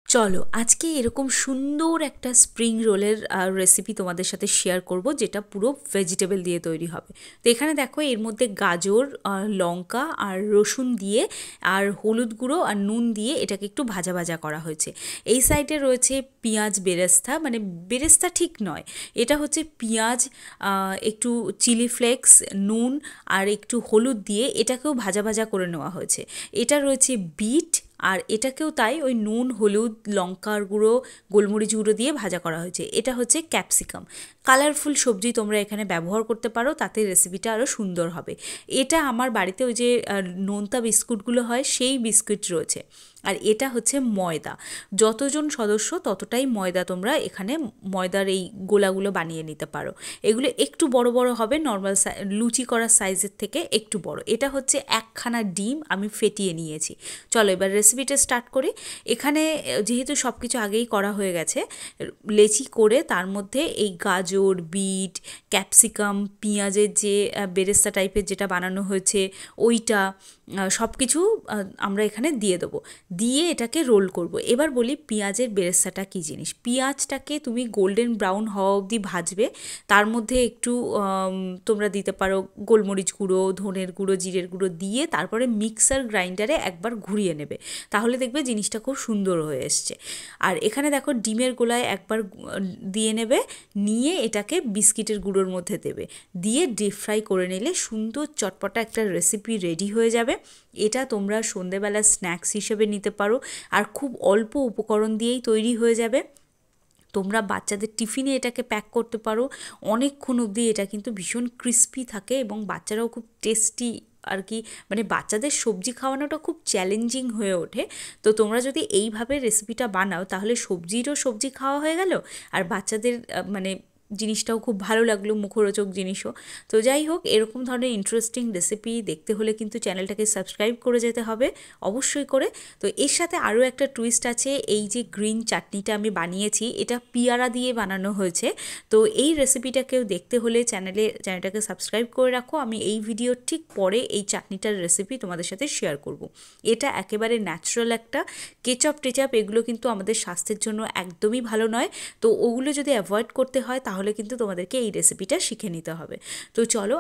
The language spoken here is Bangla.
চলো আজকে এরকম সুন্দর একটা স্প্রিং রোলের রেসিপি তোমাদের সাথে শেয়ার করব, যেটা পুরো ভেজিটেবল দিয়ে তৈরি হবে। তো এখানে দেখো, এর মধ্যে গাজর, লঙ্কা আর রসুন দিয়ে আর হলুদ গুঁড়ো আর নুন দিয়ে এটাকে একটু ভাজা ভাজা করা হয়েছে। এই সাইডে রয়েছে পেঁয়াজ বেরেস্তা, মানে বেরেস্তা ঠিক নয়, এটা হচ্ছে পেঁয়াজ, একটু চিলি ফ্লেক্স, নুন আর একটু হলুদ দিয়ে এটাকেও ভাজা ভাজা করে নেওয়া হয়েছে। এটা রয়েছে বিট, আর এটাকেও তাই ওই নুন, হলুদ, লঙ্কার গুঁড়ো, গোলমরিচ গুঁড়ো দিয়ে ভাজা করা হয়েছে। এটা হচ্ছে ক্যাপসিকাম। কালারফুল সবজি তোমরা এখানে ব্যবহার করতে পারো, তাতে রেসিপিটা আরও সুন্দর হবে। এটা আমার বাড়িতে ওই যে নোনতা বিস্কুটগুলো হয় সেই বিস্কুট রয়েছে। আর এটা হচ্ছে ময়দা। যতজন সদস্য ততটাই ময়দা তোমরা এখানে ময়দার এই গোলাগুলো বানিয়ে নিতে পারো। এগুলো একটু বড় বড় হবে, নর্মাল লুচি করার সাইজের থেকে একটু বড়। এটা হচ্ছে একখানা ডিম আমি ফেটিয়ে নিয়েছি। চলো এবার রেসিপিটা স্টার্ট করি। এখানে যেহেতু সব কিছু আগেই করা হয়ে গেছে, লেচি করে তার মধ্যে এই গাজর, বিট, ক্যাপসিকাম, পেঁয়াজের যে বেরেস্তা টাইপের যেটা বানানো হয়েছে ওইটা সব কিছু আমরা এখানে দিয়ে দেবো। দিয়ে এটাকে রোল করব। এবার বলি পেঁয়াজের বেরেস্তাটা কী জিনিস। পেঁয়াজটাকে তুমি গোল্ডেন ব্রাউন হওয়া অবধি ভাজবে। তার মধ্যে একটু তোমরা দিতে পারো গোলমরিচ গুঁড়ো, ধনের গুঁড়ো, জিরের গুঁড়ো দিয়ে তারপরে মিক্সার গ্রাইন্ডারে একবার ঘুরিয়ে নেবে। তাহলে দেখবে জিনিসটা খুব সুন্দর হয়ে এসছে। আর এখানে দেখো ডিমের গোলায় একবার দিয়ে নেবে, নিয়ে এটাকে বিস্কিটের গুঁড়োর মধ্যে দেবে, দিয়ে ডিপ ফ্রাই করে নিলে সুন্দর চটপটা একটা রেসিপি রেডি হয়ে যাবে। এটা তোমরা সন্ধেবেলা স্ন্যাক্স হিসেবে নিতে পারো, আর খুব অল্প উপকরণ দিয়েই তৈরি হয়ে যাবে। তোমরা বাচ্চাদের টিফিনে এটাকে প্যাক করতে পারো, অনেকক্ষণ অবধি এটা কিন্তু ভীষণ ক্রিস্পি থাকে এবং বাচ্চারাও খুব টেস্টি আর কি, মানে বাচ্চাদের সবজি খাওয়ানোটা খুব চ্যালেঞ্জিং হয়ে ওঠে। তো তোমরা যদি এইভাবে রেসিপিটা বানাও তাহলে সবজি খাওয়া হয়ে গেল, আর বাচ্চাদের মানে জিনিসটাও খুব ভালো লাগলো, মুখরোচক জিনিসও। তো যাই হোক, এরকম ধরনের ইন্টারেস্টিং রেসিপি দেখতে হলে কিন্তু চ্যানেলটাকে সাবস্ক্রাইব করে যেতে হবে অবশ্যই করে। তো এর সাথে আরও একটা টুইস্ট আছে। এই যে গ্রিন চাটনিটা আমি বানিয়েছি, এটা পিয়ারা দিয়ে বানানো হয়েছে। তো এই রেসিপিটাকেও দেখতে হলে চ্যানেলটাকে সাবস্ক্রাইব করে রাখো। আমি এই ভিডিওর ঠিক পরে এই চাটনিটার রেসিপি তোমাদের সাথে শেয়ার করব। এটা একেবারে ন্যাচারাল একটা, কেচাপ টেচাপ এগুলো কিন্তু আমাদের স্বাস্থ্যের জন্য একদমই ভালো নয়। তো ওগুলো যদি অ্যাভয়েড করতে হয় তাহলে কিন্তু তোমাদেরকে এই রেসিপিটা শিখে নিতে হবে। তো চলো।